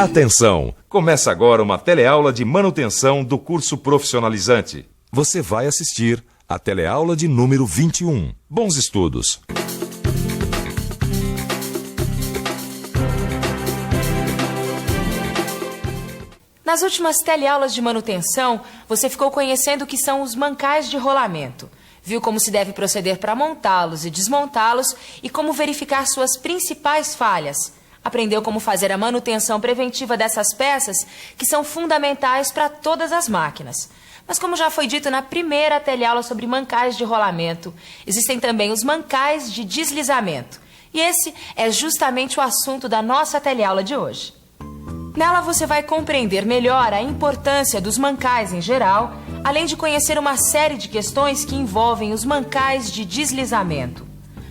Atenção! Começa agora uma teleaula de manutenção do curso profissionalizante. Você vai assistir a teleaula de número 21. Bons estudos! Nas últimas teleaulas de manutenção, você ficou conhecendo o que são os mancais de rolamento. Viu como se deve proceder para montá-los e desmontá-los e como verificar suas principais falhas. Aprendeu como fazer a manutenção preventiva dessas peças, que são fundamentais para todas as máquinas. Mas como já foi dito na primeira teleaula sobre mancais de rolamento, existem também os mancais de deslizamento. E esse é justamente o assunto da nossa teleaula de hoje. Nela você vai compreender melhor a importância dos mancais em geral, além de conhecer uma série de questões que envolvem os mancais de deslizamento.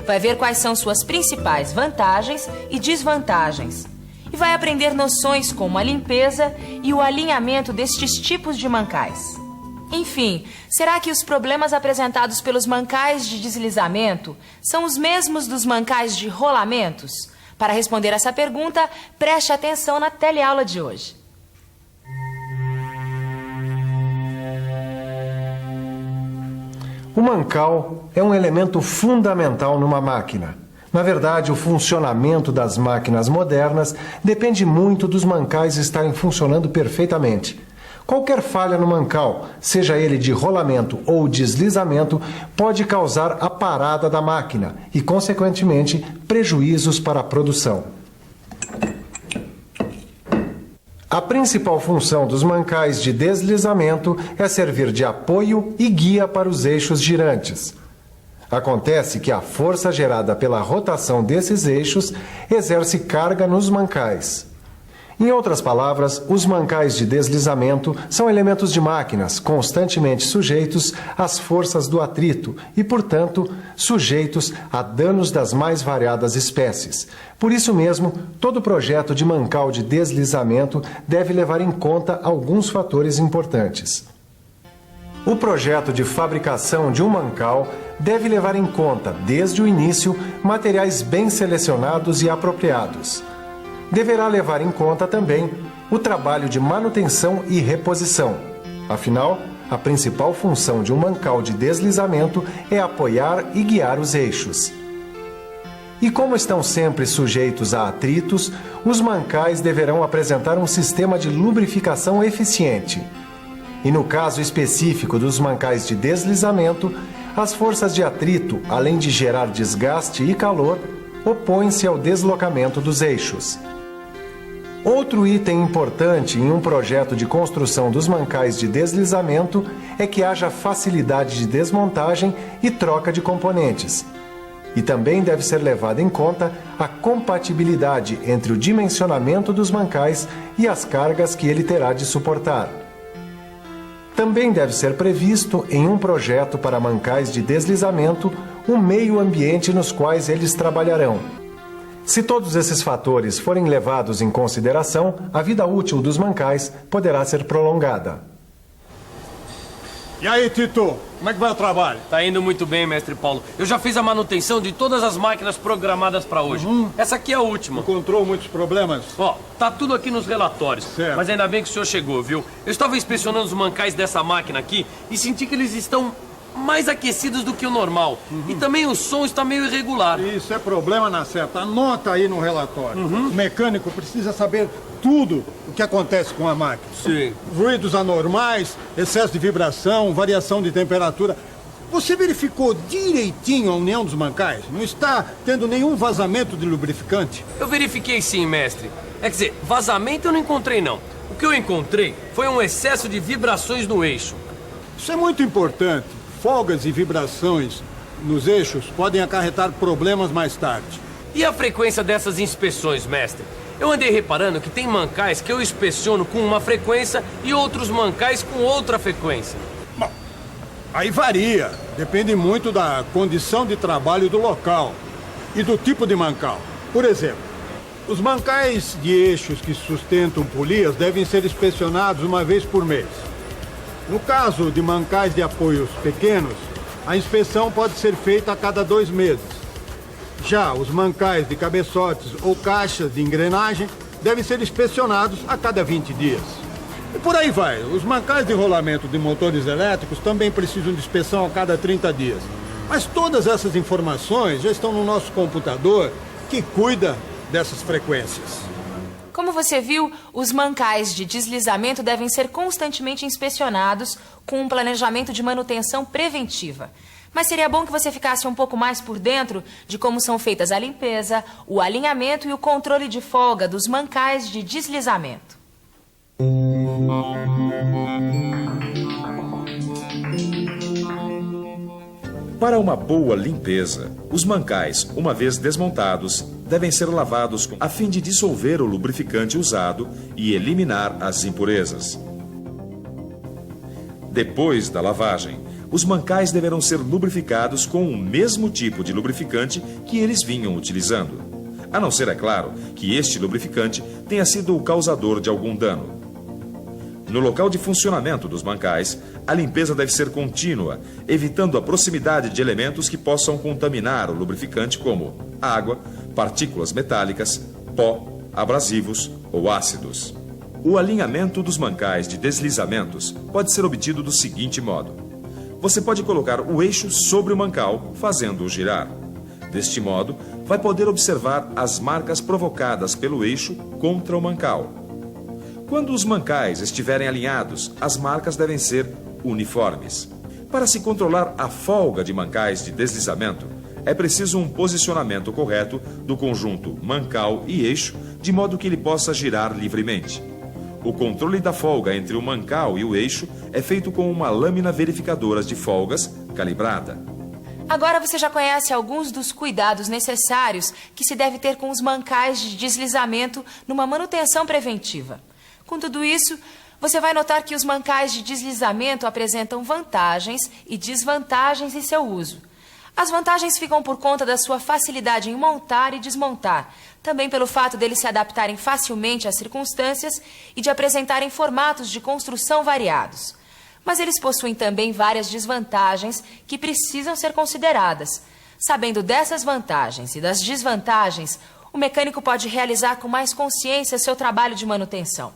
Vai ver quais são suas principais vantagens e desvantagens. E vai aprender noções como a limpeza e o alinhamento destes tipos de mancais. Enfim, será que os problemas apresentados pelos mancais de deslizamento são os mesmos dos mancais de rolamentos? Para responder essa pergunta, preste atenção na teleaula de hoje. O mancal é um elemento fundamental numa máquina. Na verdade, o funcionamento das máquinas modernas depende muito dos mancais estarem funcionando perfeitamente. Qualquer falha no mancal, seja ele de rolamento ou deslizamento, pode causar a parada da máquina e, consequentemente, prejuízos para a produção. A principal função dos mancais de deslizamento é servir de apoio e guia para os eixos girantes. Acontece que a força gerada pela rotação desses eixos exerce carga nos mancais. Em outras palavras, os mancais de deslizamento são elementos de máquinas constantemente sujeitos às forças do atrito e, portanto, sujeitos a danos das mais variadas espécies. Por isso mesmo, todo projeto de mancal de deslizamento deve levar em conta alguns fatores importantes. O projeto de fabricação de um mancal deve levar em conta, desde o início, materiais bem selecionados e apropriados. Deverá levar em conta também o trabalho de manutenção e reposição. Afinal, a principal função de um mancal de deslizamento é apoiar e guiar os eixos. E como estão sempre sujeitos a atritos, os mancais deverão apresentar um sistema de lubrificação eficiente. E no caso específico dos mancais de deslizamento, as forças de atrito, além de gerar desgaste e calor, opõem-se ao deslocamento dos eixos. Outro item importante em um projeto de construção dos mancais de deslizamento é que haja facilidade de desmontagem e troca de componentes. E também deve ser levada em conta a compatibilidade entre o dimensionamento dos mancais e as cargas que ele terá de suportar. Também deve ser previsto em um projeto para mancais de deslizamento o meio ambiente nos quais eles trabalharão. Se todos esses fatores forem levados em consideração, a vida útil dos mancais poderá ser prolongada. E aí, Tito, como é que vai o trabalho? Tá indo muito bem, mestre Paulo. Eu já fiz a manutenção de todas as máquinas programadas para hoje. Essa aqui é a última. Encontrou muitos problemas? Ó, tá tudo aqui nos relatórios. Certo. Mas ainda bem que o senhor chegou, viu? Eu estava inspecionando os mancais dessa máquina aqui e senti que eles estão mais aquecidos do que o normal. E também o som está meio irregular. Isso é problema na certa. Anota aí no relatório. O mecânico precisa saber tudo o que acontece com a máquina. Sim. Ruídos anormais, excesso de vibração, variação de temperatura. Você verificou direitinho a união dos mancais? Não está tendo nenhum vazamento de lubrificante? Eu verifiquei sim, mestre. É, quer dizer, vazamento eu não encontrei não. O que eu encontrei foi um excesso de vibrações no eixo. Isso é muito importante. Folgas e vibrações nos eixos podem acarretar problemas mais tarde. E a frequência dessas inspeções, mestre? Eu andei reparando que tem mancais que eu inspeciono com uma frequência e outros mancais com outra frequência. Bom, aí varia. Depende muito da condição de trabalho do local e do tipo de mancal. Por exemplo, os mancais de eixos que sustentam polias devem ser inspecionados uma vez por mês. No caso de mancais de apoios pequenos, a inspeção pode ser feita a cada 2 meses. Já os mancais de cabeçotes ou caixas de engrenagem devem ser inspecionados a cada 20 dias. E por aí vai. Os mancais de rolamento de motores elétricos também precisam de inspeção a cada 30 dias. Mas todas essas informações já estão no nosso computador, que cuida dessas frequências. Como você viu, os mancais de deslizamento devem ser constantemente inspecionados com um planejamento de manutenção preventiva. Mas seria bom que você ficasse um pouco mais por dentro de como são feitas a limpeza, o alinhamento e o controle de folga dos mancais de deslizamento. Para uma boa limpeza, os mancais, uma vez desmontados, devem ser lavados a fim de dissolver o lubrificante usado e eliminar as impurezas. Depois da lavagem, os mancais deverão ser lubrificados com o mesmo tipo de lubrificante que eles vinham utilizando, a não ser, é claro, que este lubrificante tenha sido o causador de algum dano. No local de funcionamento dos mancais, a limpeza deve ser contínua, evitando a proximidade de elementos que possam contaminar o lubrificante, como água, partículas metálicas, pó, abrasivos ou ácidos. O alinhamento dos mancais de deslizamentos pode ser obtido do seguinte modo. Você pode colocar o eixo sobre o mancal, fazendo-o girar. Deste modo, vai poder observar as marcas provocadas pelo eixo contra o mancal. Quando os mancais estiverem alinhados, as marcas devem ser uniformes. Para se controlar a folga de mancais de deslizamento, é preciso um posicionamento correto do conjunto mancal e eixo, de modo que ele possa girar livremente. O controle da folga entre o mancal e o eixo é feito com uma lâmina verificadora de folgas calibrada. Agora você já conhece alguns dos cuidados necessários que se deve ter com os mancais de deslizamento numa manutenção preventiva. Com tudo isso, você vai notar que os mancais de deslizamento apresentam vantagens e desvantagens em seu uso. As vantagens ficam por conta da sua facilidade em montar e desmontar, também pelo fato deles se adaptarem facilmente às circunstâncias e de apresentarem formatos de construção variados. Mas eles possuem também várias desvantagens que precisam ser consideradas. Sabendo dessas vantagens e das desvantagens, o mecânico pode realizar com mais consciência seu trabalho de manutenção.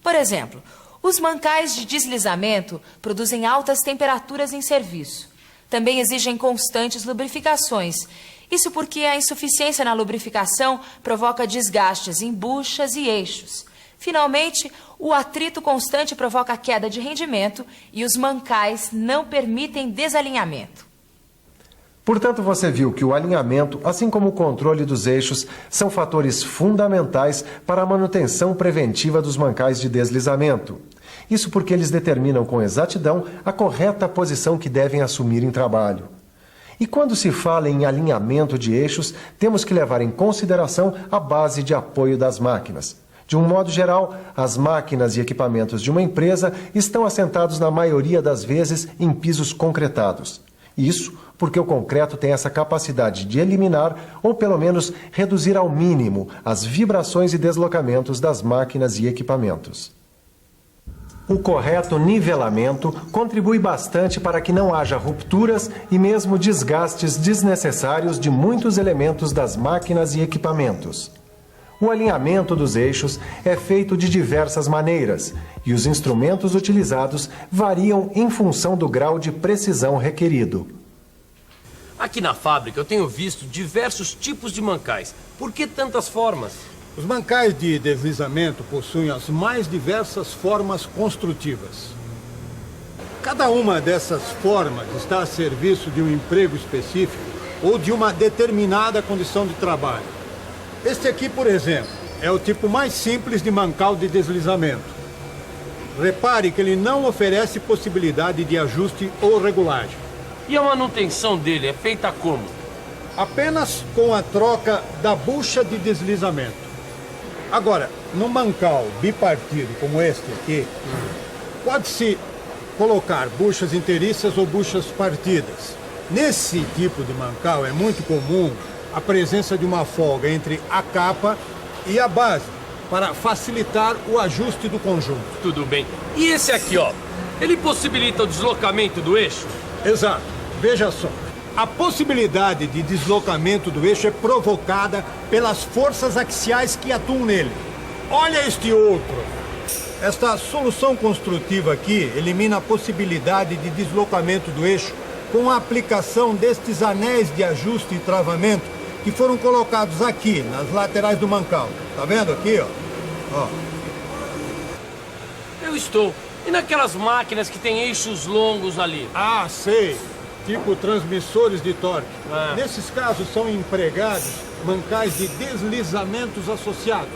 Por exemplo, os mancais de deslizamento produzem altas temperaturas em serviço. Também exigem constantes lubrificações. Isso porque a insuficiência na lubrificação provoca desgastes em buchas e eixos. Finalmente, o atrito constante provoca queda de rendimento e os mancais não permitem desalinhamento. Portanto, você viu que o alinhamento, assim como o controle dos eixos, são fatores fundamentais para a manutenção preventiva dos mancais de deslizamento. Isso porque eles determinam com exatidão a correta posição que devem assumir em trabalho. E quando se fala em alinhamento de eixos, temos que levar em consideração a base de apoio das máquinas. De um modo geral, as máquinas e equipamentos de uma empresa estão assentados na maioria das vezes em pisos concretados. Isso porque o concreto tem essa capacidade de eliminar, ou pelo menos reduzir ao mínimo, as vibrações e deslocamentos das máquinas e equipamentos. O correto nivelamento contribui bastante para que não haja rupturas e mesmo desgastes desnecessários de muitos elementos das máquinas e equipamentos. O alinhamento dos eixos é feito de diversas maneiras e os instrumentos utilizados variam em função do grau de precisão requerido. Aqui na fábrica eu tenho visto diversos tipos de mancais. Por que tantas formas? Os mancais de deslizamento possuem as mais diversas formas construtivas. Cada uma dessas formas está a serviço de um emprego específico ou de uma determinada condição de trabalho. Este aqui, por exemplo, é o tipo mais simples de mancal de deslizamento. Repare que ele não oferece possibilidade de ajuste ou regulagem. E a manutenção dele é feita como? Apenas com a troca da bucha de deslizamento. Agora, num mancal bipartido como este aqui, pode-se colocar buchas inteiriças ou buchas partidas. Nesse tipo de mancal é muito comum a presença de uma folga entre a capa e a base, para facilitar o ajuste do conjunto. Tudo bem. E esse aqui, ó, ele possibilita o deslocamento do eixo? Exato. Veja só. A possibilidade de deslocamento do eixo é provocada pelas forças axiais que atuam nele. olha este outro. Esta solução construtiva aqui elimina a possibilidade de deslocamento do eixo com a aplicação destes anéis de ajuste e travamento que foram colocados aqui, nas laterais do mancal. Tá vendo aqui, ó? Eu estou. E naquelas máquinas que têm eixos longos ali? Ah, sei. Tipo transmissores de torque. Nesses casos são empregados mancais de deslizamentos associados.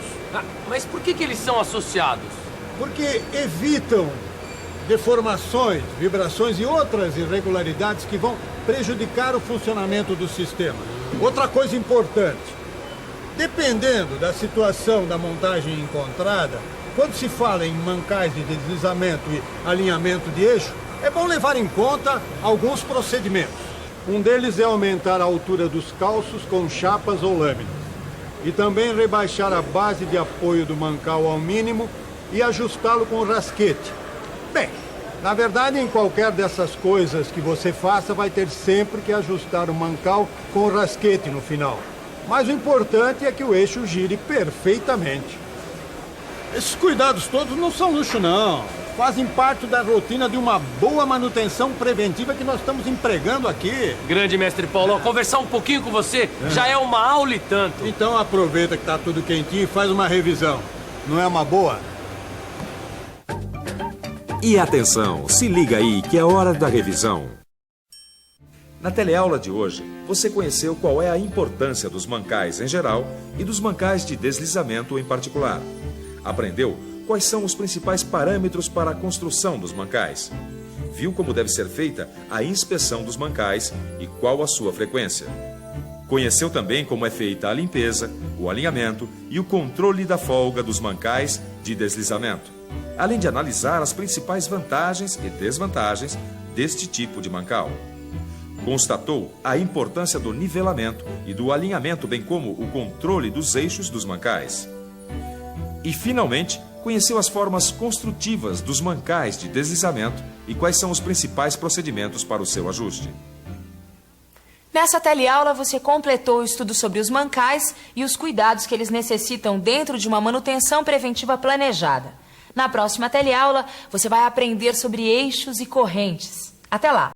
Mas por que eles são associados? Porque evitam deformações, vibrações e outras irregularidades que vão prejudicar o funcionamento do sistema. Outra coisa importante, dependendo da situação da montagem encontrada, quando se fala em mancais de deslizamento e alinhamento de eixo, é bom levar em conta alguns procedimentos. Um deles é aumentar a altura dos calços com chapas ou lâminas. E também rebaixar a base de apoio do mancal ao mínimo e ajustá-lo com rasquete. Bem, na verdade, em qualquer dessas coisas que você faça, vai ter sempre que ajustar o mancal com o rasquete no final. Mas o importante é que o eixo gire perfeitamente. Esses cuidados todos não são luxo, não. Fazem parte da rotina de uma boa manutenção preventiva que nós estamos empregando aqui. Grande mestre Paulo, conversar um pouquinho com você já é uma aula e tanto. Então aproveita que está tudo quentinho e faz uma revisão. Não é uma boa? E atenção, se liga aí que é hora da revisão. Na teleaula de hoje, você conheceu qual é a importância dos mancais em geral e dos mancais de deslizamento em particular. Aprendeu quais são os principais parâmetros para a construção dos mancais. Viu como deve ser feita a inspeção dos mancais e qual a sua frequência. Conheceu também como é feita a limpeza, o alinhamento e o controle da folga dos mancais de deslizamento, além de analisar as principais vantagens e desvantagens deste tipo de mancal. Constatou a importância do nivelamento e do alinhamento, bem como o controle dos eixos dos mancais. E, finalmente, conheceu as formas construtivas dos mancais de deslizamento e quais são os principais procedimentos para o seu ajuste. Nessa teleaula, você completou o estudo sobre os mancais e os cuidados que eles necessitam dentro de uma manutenção preventiva planejada. Na próxima teleaula, você vai aprender sobre eixos e correntes. Até lá!